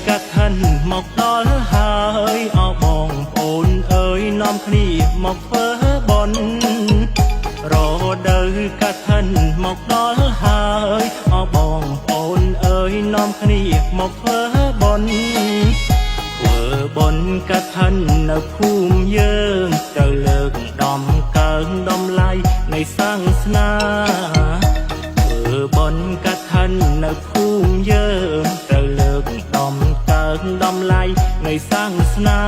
កាត់thânមកដល់ហើយអោបងប្អូនអើយនាំគ្នាមកធ្វើបុណ្យរដូវកាត់thânមកដល់ហើយអោបងប្អូនអើយនាំគ្នាមកធ្វើបុណ្យធ្វើបុណ្យកាត់thânនៅភូមិយើងត្រូវលើកដំកើងដំឡៃនៃសាសនាធ្វើបុណ្យកាត់thânនៅភូមិយើងត្រូវលើកដំកើងដំឡៃនៃសាសនា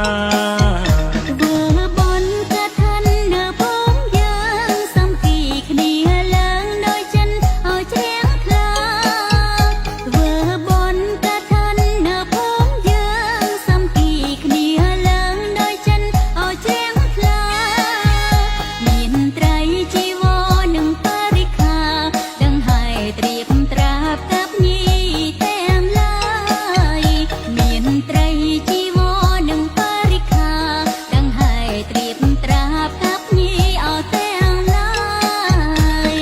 ធ្វើបុណ្យកាត់thânនៅភូមិយើងសាមគ្គីគ្នាឡើងដោយចិនឲ្យជ្រះថ្លាធ្វើបុណ្យកាត់thânនៅភូមិយើងសាមគ្គីគ្នាឡើងដោយចិនឲ្យជ្រះថ្លាមានត្រីជីវរនិងបរិក្ខារដឹងហើយត្រៀមត្រាប់កាប់ញីទាំងឡាយមានត្រីជីវរនិងបរិក្ខារដឹងហើយត្រៀមត្រាប់កាប់ញីឲ្យទាំងឡាយ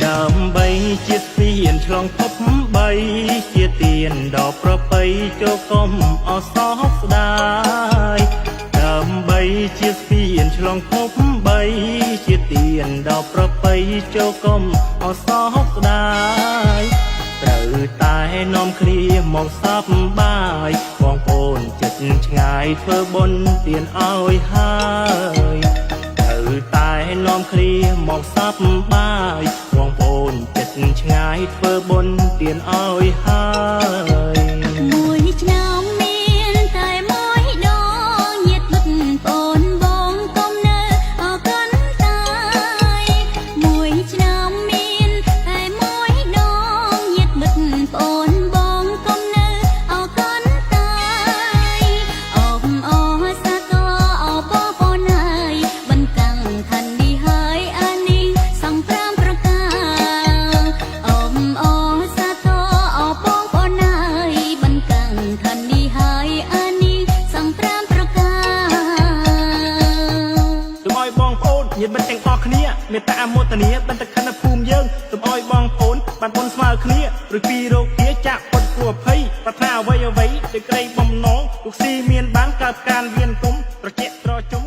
ដើម្បីជាស្ពានឆ្លងភពបីជាទានដ៏ប្រពៃចូលកុំអសោកស្ដាយដើម្បីជាស្ពានឆ្លងភពបីជាទានដ៏ប្រពៃចូលកុំអសោកស្ដាយត្រូវតែនាំគ្នាមកសប្បាយបងប្អូនចិត្តឆ្ងាយធ្វើបុណ្យទានឲ្យហើយត្រូវតែនាំគ្នាមកសប្បាយបងប្អូនចិត្តឆ្ងាយធ្វើបុណ្យទានឲ្យហើយមួយឆ្នាំមានតែមួយដងញាតិមិត្តបងបងកុំនៅអកនតាយមួយឆ្នាំមានតែមួយដងញាតិមិត្តបងបងកុំនៅអកនតាយអបអរសាទរអបបងប្អូនហើយបន្តាំងឋាននេះហើយអានេះសង្គ្រាមប្រការអបអរសាទរអបបងប្អូនហើយបន្តាំងឋាននេះហើយអានេះសង្គ្រាមប្រការសូមឲ្យបងប្អូនញាតិមិត្តទាំងអស់គ្នាមេត្តាអមោទនាបន្តខណ្ឌភូមិយើងសូមឲ្យបងប្អូនបានបុណ្យស្មើគ្នារួចពីរោគទាចាក់ពុតគួរភ័យប្រាថ្នាអ្វីអ្វីដោយក្តីបំណងលោកស៊ីមានបានកើតការវៀនគុំត្រជាក់ត្រជុំ